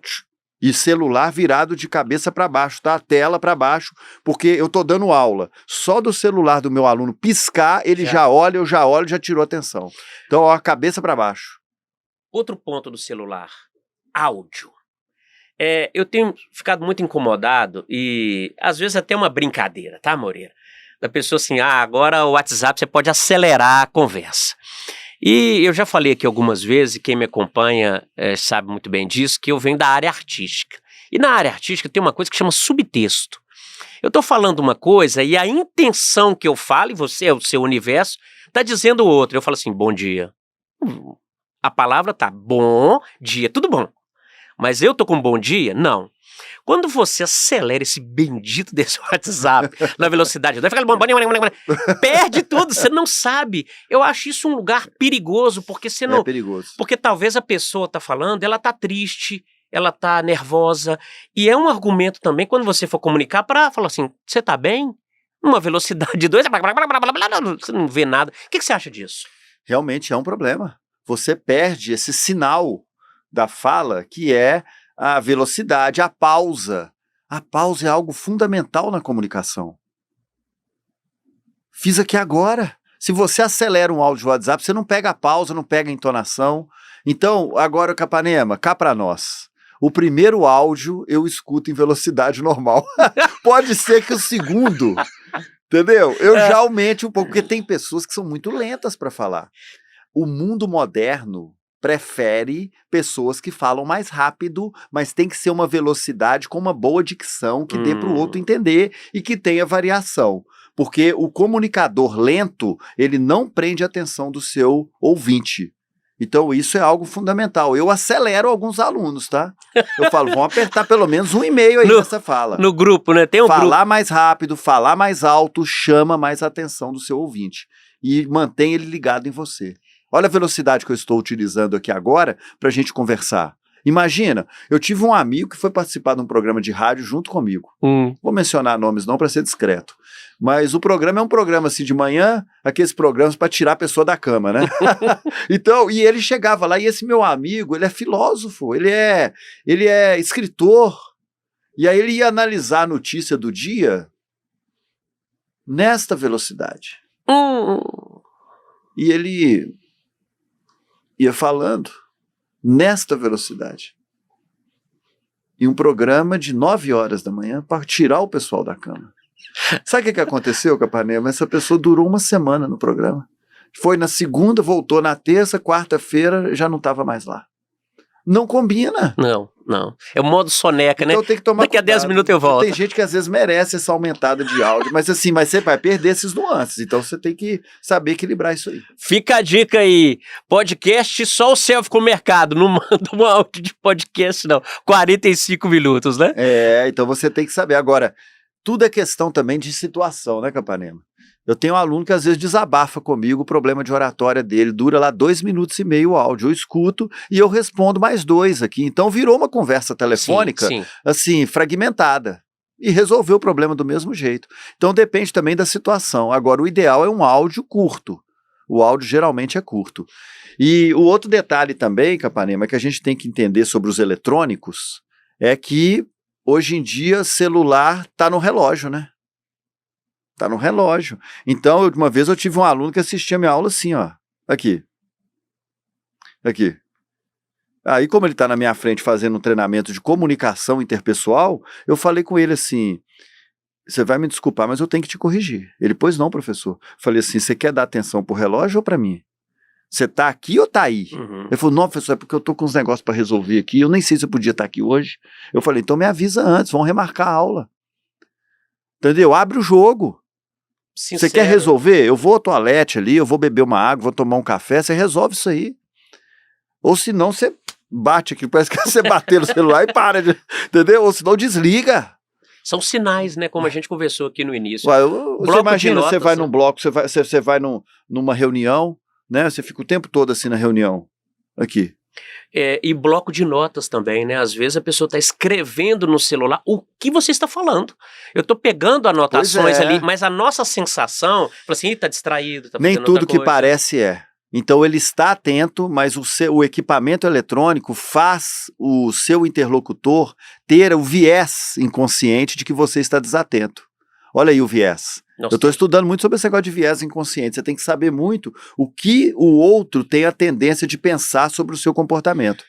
E celular virado de cabeça para baixo, tá? A tela para baixo, porque eu tô dando aula. Só do celular do meu aluno piscar, ele já olha, eu já olho, já tirou atenção. Então, ó, a cabeça para baixo. Outro ponto do celular, áudio. Eu tenho ficado muito incomodado e às vezes até uma brincadeira, tá, Moreira? Da pessoa assim, agora o WhatsApp você pode acelerar a conversa. E eu já falei aqui algumas vezes, e quem me acompanha sabe muito bem disso, que eu venho da área artística. E na área artística tem uma coisa que chama subtexto. Eu estou falando uma coisa e a intenção que eu falo, e você é o seu universo, está dizendo outra. Eu falo assim, bom dia. A palavra tá bom dia, tudo bom. Mas eu tô com bom dia? Não. Quando você acelera esse bendito desse WhatsApp na velocidade, perde tudo, você não sabe. Eu acho isso um lugar perigoso, porque você não... É perigoso. Porque talvez a pessoa tá falando, ela tá triste, ela tá nervosa, e é um argumento também, quando você for comunicar, para falar assim, você tá bem? Numa velocidade de 2, você não vê nada. O que você acha disso? Realmente é um problema. Você perde esse sinal da fala, que é a velocidade, a pausa. A pausa é algo fundamental na comunicação. Fiz aqui agora. Se você acelera um áudio do WhatsApp, você não pega a pausa, não pega a entonação. Então, agora, Capanema, cá para nós. O primeiro áudio eu escuto em velocidade normal. Pode ser que o segundo, entendeu? Eu já aumente um pouco, porque tem pessoas que são muito lentas para falar. O mundo moderno prefere pessoas que falam mais rápido, mas tem que ser uma velocidade com uma boa dicção que dê para o outro entender e que tenha variação. Porque o comunicador lento, ele não prende a atenção do seu ouvinte. Então isso é algo fundamental. Eu acelero alguns alunos, tá? Eu falo, vão apertar pelo menos 1,5 aí nessa fala. No grupo, né? Tem um grupo. Falar mais rápido, falar mais alto, chama mais a atenção do seu ouvinte. E mantém ele ligado em você. Olha a velocidade que eu estou utilizando aqui agora para a gente conversar. Imagina, eu tive um amigo que foi participar de um programa de rádio junto comigo. Vou mencionar nomes não para ser discreto. Mas o programa é um programa assim de manhã, aqueles programas para tirar a pessoa da cama, né? Então, e ele chegava lá, e esse meu amigo, ele é filósofo, ele é escritor. E aí ele ia analisar a notícia do dia nesta velocidade. E ele ia falando nesta velocidade. E um programa de 9 horas da manhã para tirar o pessoal da cama. Sabe o que aconteceu, Capanema? Essa pessoa durou 1 semana no programa. Foi na segunda, voltou na terça, quarta-feira, já não estava mais lá. Não combina. Não. É o modo soneca, né? Então tem que tomar Daqui a 10 minutos eu volto. Tem gente que às vezes merece essa aumentada de áudio, mas assim, você vai perder esses nuances, então você tem que saber equilibrar isso aí. Fica a dica aí, podcast só o selfie com o mercado, não manda um áudio de podcast não, 45 minutos, né? Então você tem que saber. Agora, tudo é questão também de situação, né, Capanema? Eu tenho um aluno que às vezes desabafa comigo o problema de oratória dele, dura lá 2,5 minutos o áudio, eu escuto e eu respondo mais 2 aqui. Então virou uma conversa telefônica, sim. assim, fragmentada. E resolveu o problema do mesmo jeito. Então depende também da situação. Agora, o ideal é um áudio curto. O áudio geralmente é curto. E o outro detalhe também, Capanema, que a gente tem que entender sobre os eletrônicos, é que hoje em dia celular está no relógio, né? Tá no relógio. Então, uma vez eu tive um aluno que assistia a minha aula assim, ó. Aqui. Aí, como ele tá na minha frente fazendo um treinamento de comunicação interpessoal, eu falei com ele assim, você vai me desculpar, mas eu tenho que te corrigir. Ele, pois não, professor. Falei assim, você quer dar atenção pro relógio ou pra mim? Você tá aqui ou tá aí? Ele falou, não, professor, é porque eu tô com uns negócios pra resolver aqui, eu nem sei se eu podia estar aqui hoje. Eu falei, então me avisa antes, vamos remarcar a aula. Entendeu? Abre o jogo. Sincero. Você quer resolver? Eu vou ao toalete ali, eu vou beber uma água, vou tomar um café, você resolve isso aí. Ou senão você bate aqui, parece que você bateu no celular e para, entendeu? Ou senão desliga. São sinais, né? Como a gente conversou aqui no início. Ué, você imagina, você vai num bloco, você vai numa reunião, né? Você fica o tempo todo assim na reunião. Aqui. E bloco de notas também, né? Às vezes a pessoa está escrevendo no celular o que você está falando. Eu estou pegando anotações ali, mas a nossa sensação, fala assim, tá distraído, tá fazendo nem tudo outra que coisa. parece é. Então ele está atento, mas o equipamento eletrônico faz o seu interlocutor ter o viés inconsciente de que você está desatento. Olha aí o viés. Nossa. Eu estou estudando muito sobre esse negócio de viés inconsciente. Você tem que saber muito o que o outro tem a tendência de pensar sobre o seu comportamento.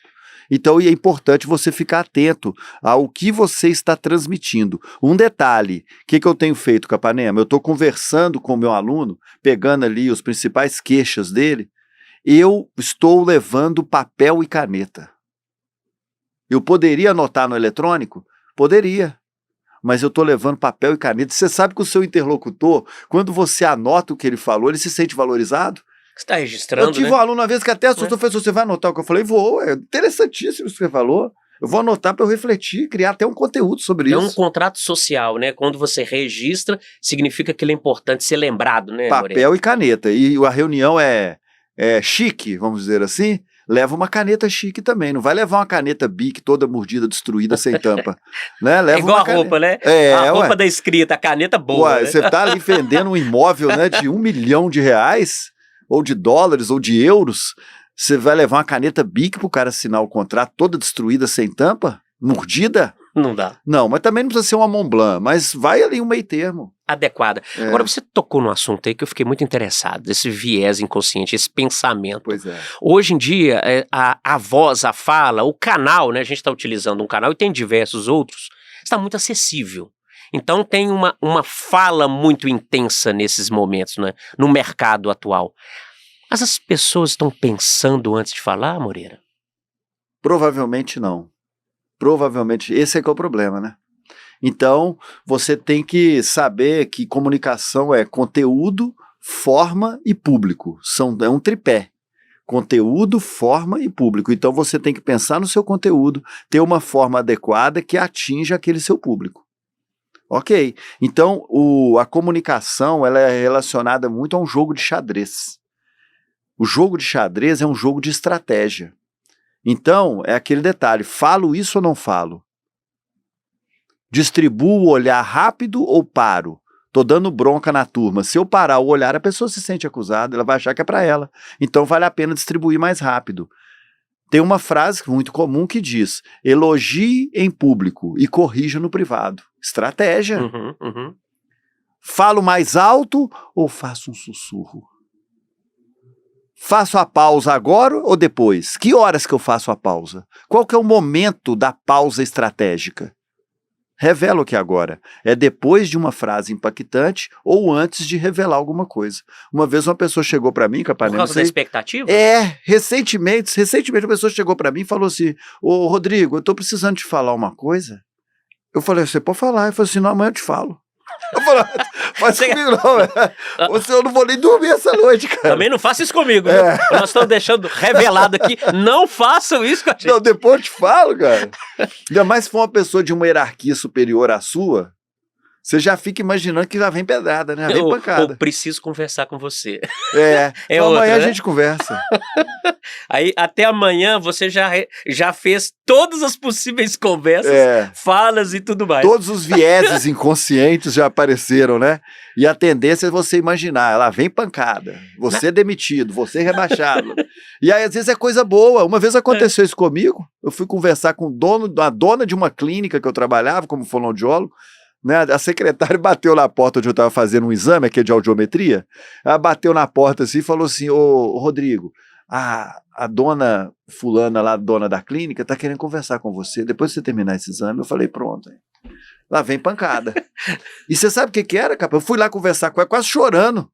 Então é importante você ficar atento ao que você está transmitindo. Um detalhe, o que eu tenho feito, Capanema? Eu estou conversando com o meu aluno, pegando ali os principais queixas dele, eu estou levando papel e caneta. Eu poderia anotar no eletrônico? Poderia. Mas eu estou levando papel e caneta. Você sabe que o seu interlocutor, quando você anota o que ele falou, ele se sente valorizado? Você está registrando, eu tive um aluno uma vez que até assustou, professor, você vai anotar o que eu falei? Vou, é interessantíssimo isso que você falou. Eu vou anotar para eu refletir, criar até um conteúdo sobre isso. É um contrato social, né? Quando você registra, significa que ele é importante ser lembrado, né, papel Moreira? E caneta. E a reunião é chique, vamos dizer assim, leva uma caneta chique também. Não vai levar uma caneta Bic toda mordida, destruída, sem tampa. Né? Leva igual uma a roupa, né? A roupa da escrita, a caneta boa. Ué, né? Você está ali vendendo um imóvel, né, de R$1 milhão, ou de dólares, ou de euros. Você vai levar uma caneta Bic pro cara assinar o contrato toda destruída, sem tampa? Mordida? Não dá. Não, mas também não precisa ser uma Mont Blanc, mas vai ali um meio termo. Adequada. Agora, você tocou num assunto aí que eu fiquei muito interessado, esse viés inconsciente, esse pensamento. Pois é. Hoje em dia, a voz, a fala, o canal, né? A gente está utilizando um canal e tem diversos outros, está muito acessível. Então tem uma fala muito intensa nesses momentos, né? No mercado atual. Mas as pessoas estão pensando antes de falar, Moreira? Provavelmente não. Provavelmente, esse é que é o problema, né? Então, você tem que saber que comunicação é conteúdo, forma e público. É um tripé. Conteúdo, forma e público. Então, você tem que pensar no seu conteúdo, ter uma forma adequada que atinja aquele seu público. Ok. Então, a comunicação ela é relacionada muito a um jogo de xadrez. O jogo de xadrez é um jogo de estratégia. Então, é aquele detalhe, falo isso ou não falo? Distribuo o olhar rápido ou paro? Tô dando bronca na turma. Se eu parar o olhar, a pessoa se sente acusada, ela vai achar que é para ela. Então, vale a pena distribuir mais rápido. Tem uma frase muito comum que diz, elogie em público e corrija no privado. Estratégia. Falo mais alto ou faço um sussurro? Faço a pausa agora ou depois? Que horas que eu faço a pausa? Qual que é o momento da pausa estratégica? Revelo aqui agora. É depois de uma frase impactante ou antes de revelar alguma coisa. Uma vez uma pessoa chegou para mim, Capanema... Por causa da expectativa? Recentemente uma pessoa chegou para mim e falou assim, ô Rodrigo, eu tô precisando te falar uma coisa. Eu falei, você pode falar? Ele falou assim, não, amanhã eu te falo. Eu falei, mas comigo não, eu não vou nem dormir essa noite, cara. Também não faça isso comigo, né? Nós estamos deixando revelado aqui, não façam isso com a gente. Não, depois eu te falo, cara. Ainda mais se for uma pessoa de uma hierarquia superior à sua, você já fica imaginando que já vem pedrada, né? Já vem pancada. Eu preciso conversar com você. Então outra, amanhã né? a gente conversa. Aí até amanhã você já fez todas as possíveis conversas, falas e tudo mais. Todos os vieses inconscientes já apareceram, né? E a tendência é você imaginar, ela vem pancada, você é demitido, você é rebaixado. E aí às vezes é coisa boa. Uma vez aconteceu isso comigo, eu fui conversar com a dona de uma clínica que eu trabalhava como fonoaudiólogo, né? A secretária bateu na porta onde eu estava fazendo um exame, aqui de audiometria. Ela bateu na porta assim e falou assim: ô Rodrigo, a dona fulana lá, dona da clínica, tá querendo conversar com você. Depois que você terminar esse exame, eu falei, pronto. Lá vem pancada. E você sabe o que era, capa? Eu fui lá conversar com ela, quase chorando.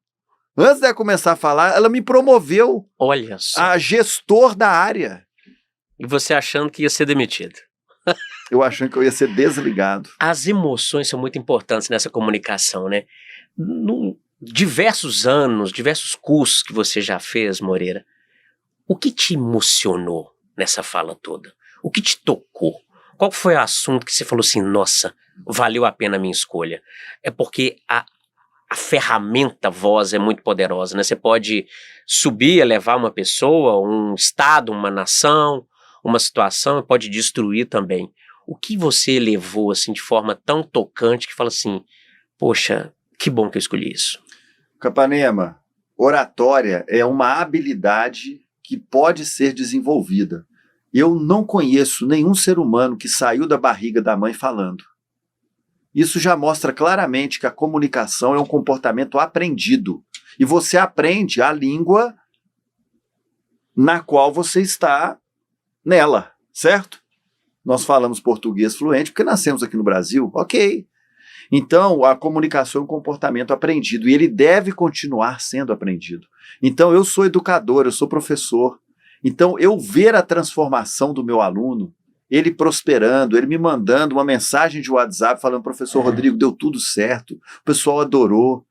Antes dela começar a falar, ela me promoveu. Olha só. A gestor da área. E você achando que ia ser demitido. Eu achando que eu ia ser desligado. As emoções são muito importantes nessa comunicação, né? Diversos anos, diversos cursos que você já fez, Moreira, o que te emocionou nessa fala toda? O que te tocou? Qual foi o assunto que você falou assim, nossa, valeu a pena a minha escolha? É porque a ferramenta voz é muito poderosa, né? Você pode subir, elevar uma pessoa, um estado, uma nação, uma situação, e pode destruir também. O que você elevou assim de forma tão tocante que fala assim, poxa, que bom que eu escolhi isso? Capanema, oratória é uma habilidade que pode ser desenvolvida. Eu não conheço nenhum ser humano que saiu da barriga da mãe falando. Isso já mostra claramente que a comunicação é um comportamento aprendido. E você aprende a língua na qual você está nela, certo? Nós falamos português fluente porque nascemos aqui no Brasil, ok. Então, a comunicação é um comportamento aprendido e ele deve continuar sendo aprendido. Então, eu sou educador, eu sou professor. Então, eu ver a transformação do meu aluno, ele prosperando, ele me mandando uma mensagem de WhatsApp falando, professor Rodrigo, deu tudo certo, o pessoal adorou,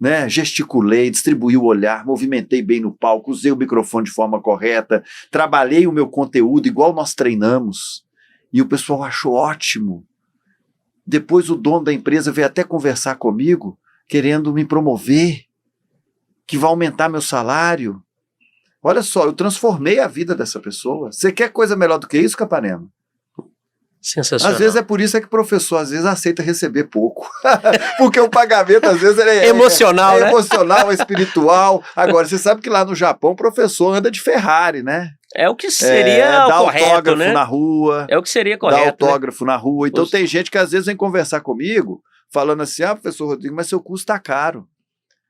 né? Gesticulei, distribuí o olhar, movimentei bem no palco, usei o microfone de forma correta, trabalhei o meu conteúdo igual nós treinamos, e o pessoal achou ótimo. Depois o dono da empresa veio até conversar comigo, querendo me promover, que vai aumentar meu salário. Olha só, eu transformei a vida dessa pessoa. Você quer coisa melhor do que isso, Capanema? Sensacional. Às vezes é por isso que o professor às vezes aceita receber pouco. Porque o pagamento às vezes é emocional, né? Emocional, é espiritual. Agora, você sabe que lá no Japão o professor anda de Ferrari, né? É o que seria dá correto, autógrafo né? na rua. É o que seria correto. Dá autógrafo na rua. Então Os... tem gente que às vezes vem conversar comigo, falando assim, professor Rodrigo, mas seu curso tá caro.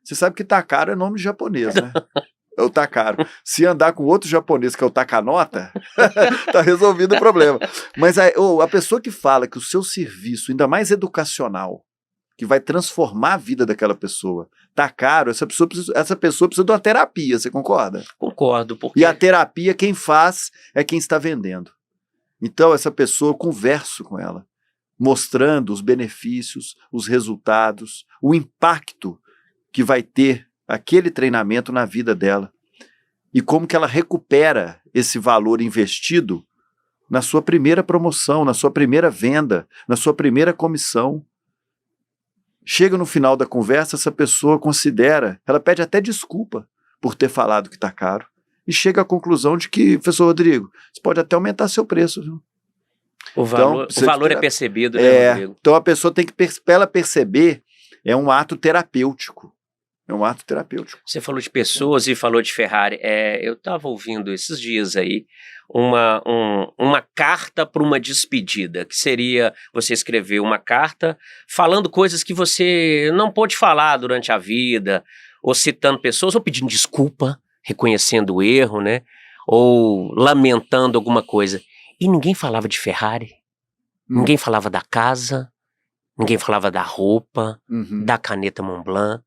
Você sabe que tá caro é nome de japonês, né? É o tá caro. Se andar com outro japonês que é o takanota, tá resolvido o problema. Mas a pessoa que fala que o seu serviço, ainda mais educacional, que vai transformar a vida daquela pessoa, tá caro, essa pessoa precisa de uma terapia, você concorda? Concordo. Porque... E a terapia quem faz é quem está vendendo. Então essa pessoa, eu converso com ela, mostrando os benefícios, os resultados, o impacto que vai ter aquele treinamento na vida dela e como que ela recupera esse valor investido na sua primeira promoção, na sua primeira venda, na sua primeira comissão. Chega no final da conversa, essa pessoa considera, ela pede até desculpa por ter falado que está caro e chega à conclusão de que, professor Rodrigo, você pode até aumentar seu preço, viu? O valor é percebido, né, Rodrigo? Então a pessoa tem que, para ela perceber, é um ato terapêutico. É um ato terapêutico. Você falou de pessoas e falou de Ferrari. Eu estava ouvindo esses dias aí uma carta para uma despedida, que seria você escrever uma carta falando coisas que você não pôde falar durante a vida, ou citando pessoas, ou pedindo desculpa, reconhecendo o erro, né? Ou lamentando alguma coisa. E ninguém falava de Ferrari, ninguém falava da casa, ninguém falava da roupa, da caneta Montblanc.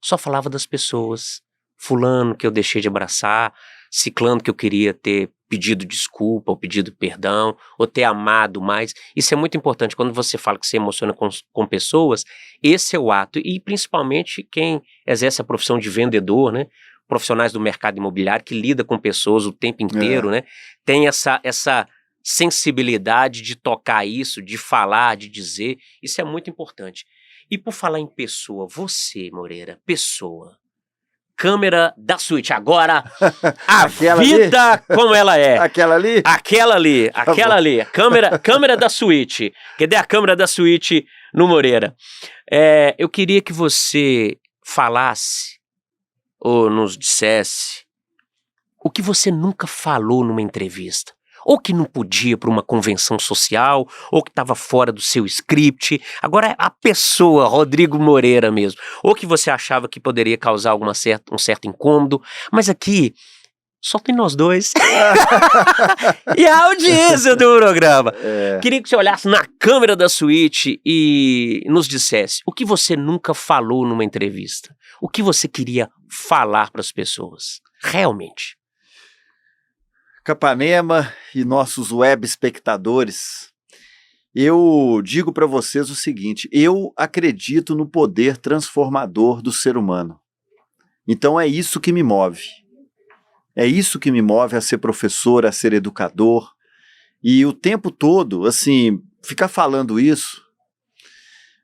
Só falava das pessoas, fulano que eu deixei de abraçar, ciclano que eu queria ter pedido desculpa, ou pedido perdão, ou ter amado mais. Isso é muito importante, quando você fala que se emociona com pessoas, esse é o ato, e principalmente quem exerce a profissão de vendedor, né? Profissionais do mercado imobiliário que lida com pessoas o tempo inteiro, né? Tem essa sensibilidade de tocar isso, de falar, de dizer, isso é muito importante. E por falar em pessoa, você, Moreira, pessoa, câmera da suíte, agora a vida ali? Como ela é. Aquela ali? Aquela ali, câmera da suíte. Cadê a câmera da suíte no Moreira? Eu queria que você falasse, ou nos dissesse, o que você nunca falou numa entrevista. ou que não podia para uma convenção social, ou que estava fora do seu script. Agora, a pessoa, Rodrigo Moreira mesmo, ou que você achava que poderia causar um certo incômodo, mas aqui só tem nós dois. E a audiência do programa. Queria que você olhasse na câmera da suíte e nos dissesse o que você nunca falou numa entrevista. O que você queria falar para as pessoas. Realmente. Capanema e nossos web espectadores, eu digo para vocês o seguinte: eu acredito no poder transformador do ser humano. Então é isso que me move. É isso que me move a ser professor, a ser educador. E o tempo todo, assim, ficar falando isso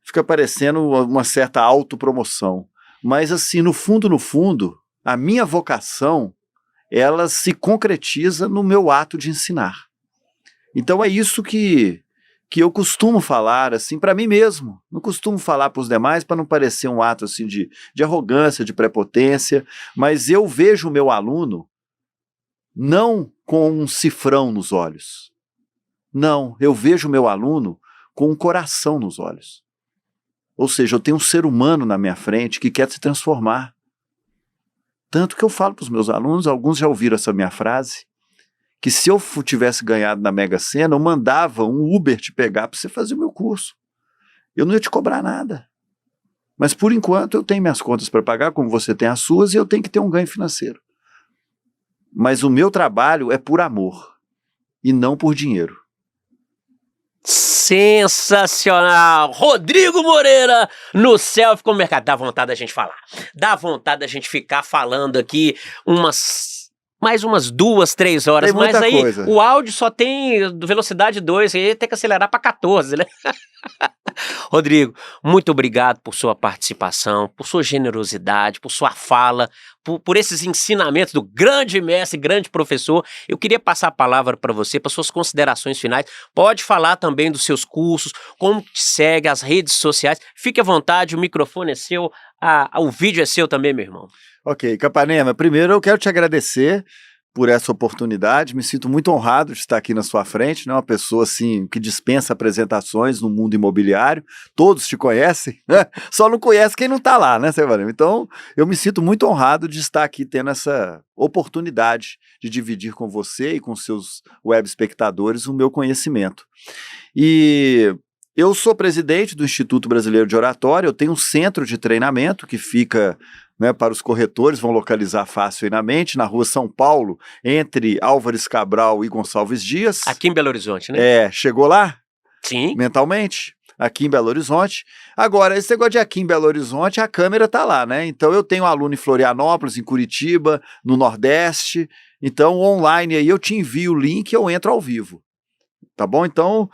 fica parecendo uma certa autopromoção. Mas, assim, no fundo, a minha vocação, ela se concretiza no meu ato de ensinar. Então é isso que eu costumo falar, assim, para mim mesmo. Não costumo falar para os demais para não parecer um ato, assim, de arrogância, de prepotência. Mas eu vejo o meu aluno não com um cifrão nos olhos. Não, eu vejo o meu aluno com um coração nos olhos. Ou seja, eu tenho um ser humano na minha frente que quer se transformar. Tanto que eu falo para os meus alunos, alguns já ouviram essa minha frase, que se eu tivesse ganhado na Mega Sena, eu mandava um Uber te pegar para você fazer o meu curso. Eu não ia te cobrar nada. Mas por enquanto eu tenho minhas contas para pagar, como você tem as suas, e eu tenho que ter um ganho financeiro. Mas o meu trabalho é por amor e não por dinheiro. Sensacional! Rodrigo Moreira no Selfie com o Mercado. Dá vontade da gente falar. Dá vontade da gente ficar falando aqui mais umas 2, 3 horas. Tem muita mas aí coisa. O áudio só tem velocidade 2, aí tem que acelerar para 14, né? Rodrigo, muito obrigado por sua participação, por sua generosidade, por sua fala, por esses ensinamentos do grande mestre, grande professor. Eu queria passar a palavra para você, para suas considerações finais. Pode falar também dos seus cursos, como te segue, as redes sociais. Fique à vontade, o microfone é seu, o vídeo é seu também, meu irmão. Ok, Capanema, primeiro eu quero te agradecer por essa oportunidade, me sinto muito honrado de estar aqui na sua frente, né? Uma pessoa assim que dispensa apresentações no mundo imobiliário, todos te conhecem, né? Só não conhece quem não está lá, né, Severino? Então eu me sinto muito honrado de estar aqui tendo essa oportunidade de dividir com você e com seus web espectadores o meu conhecimento. E eu sou presidente do Instituto Brasileiro de Oratória, eu tenho um centro de treinamento que fica, né, para os corretores, vão localizar fácil aí na mente, na rua São Paulo, entre Álvares Cabral e Gonçalves Dias. Aqui em Belo Horizonte, né? Chegou lá? Sim. Mentalmente? Aqui em Belo Horizonte. Agora, esse negócio de aqui em Belo Horizonte, a câmera tá lá, né? Então eu tenho aluno em Florianópolis, em Curitiba, no Nordeste. Então online aí eu te envio o link e eu entro ao vivo. Tá bom? Então,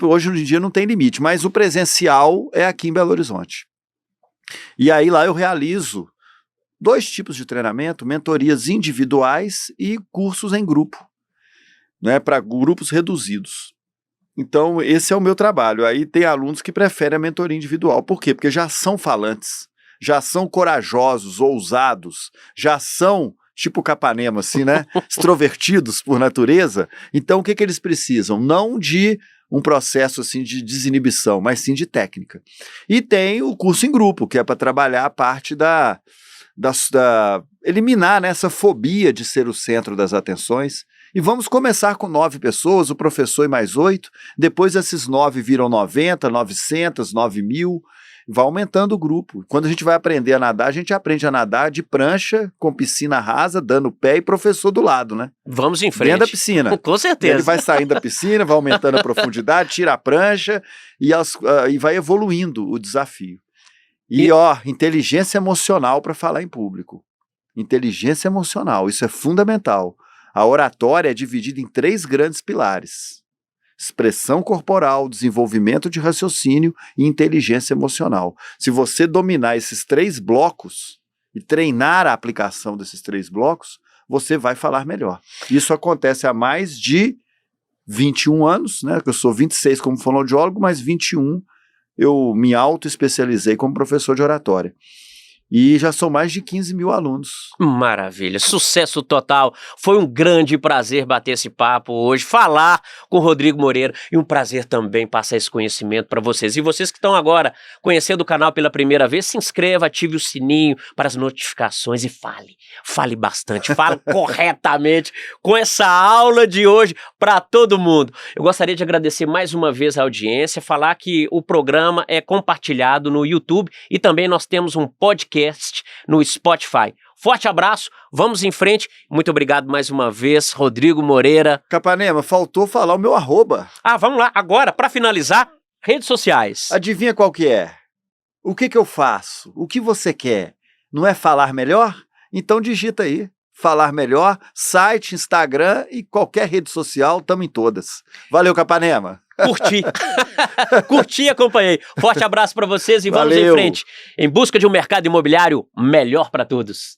hoje em dia não tem limite, mas o presencial é aqui em Belo Horizonte. E aí lá eu realizo 2 tipos de treinamento, mentorias individuais e cursos em grupo, né, para grupos reduzidos. Então esse é o meu trabalho. Aí tem alunos que preferem a mentoria individual. Por quê? Porque já são falantes, já são corajosos, ousados, já são tipo Capanema, assim, né? Extrovertidos por natureza. Então o que eles precisam? Não de um processo assim de desinibição, mas sim de técnica. E tem o curso em grupo, que é para trabalhar a parte eliminar, né, essa fobia de ser o centro das atenções. E vamos começar com 9 pessoas, o professor e mais 8, depois esses 9 viram 90, 900, 9.000, vai aumentando o grupo. Quando a gente vai aprender a nadar, a gente aprende a nadar de prancha, com piscina rasa, dando pé e professor do lado, né? Vamos em frente. Dentro da piscina. Com certeza. Ele vai saindo da piscina, vai aumentando a profundidade, tira a prancha e vai evoluindo o desafio. E inteligência emocional para falar em público. Inteligência emocional, isso é fundamental. A oratória é dividida em 3 grandes pilares: expressão corporal, desenvolvimento de raciocínio e inteligência emocional. Se você dominar esses 3 blocos e treinar a aplicação desses 3 blocos, você vai falar melhor. Isso acontece há mais de 21 anos, né? Eu sou 26 como fonoaudiólogo, mas 21 eu me auto-especializei como professor de oratória. E já são mais de 15 mil alunos. Maravilha, sucesso total. Foi um grande prazer bater esse papo hoje, falar com o Rodrigo Moreira e um prazer também passar esse conhecimento para vocês. E vocês que estão agora conhecendo o canal pela primeira vez, se inscreva, ative o sininho para as notificações e fale bastante, fale corretamente com essa aula de hoje para todo mundo. Eu gostaria de agradecer mais uma vez a audiência, falar que o programa é compartilhado no YouTube e também nós temos um podcast no Spotify. Forte abraço, vamos em frente. Muito obrigado mais uma vez, Rodrigo Moreira. Capanema, faltou falar o meu arroba. Vamos lá, agora, para finalizar, redes sociais. Adivinha qual que é? O que eu faço? O que você quer? Não é falar melhor? Então digita aí. Falar melhor, site, Instagram e qualquer rede social, estamos em todas. Valeu, Capanema. Curti e acompanhei. Forte abraço para vocês e vamos em frente, em busca de um mercado imobiliário melhor para todos.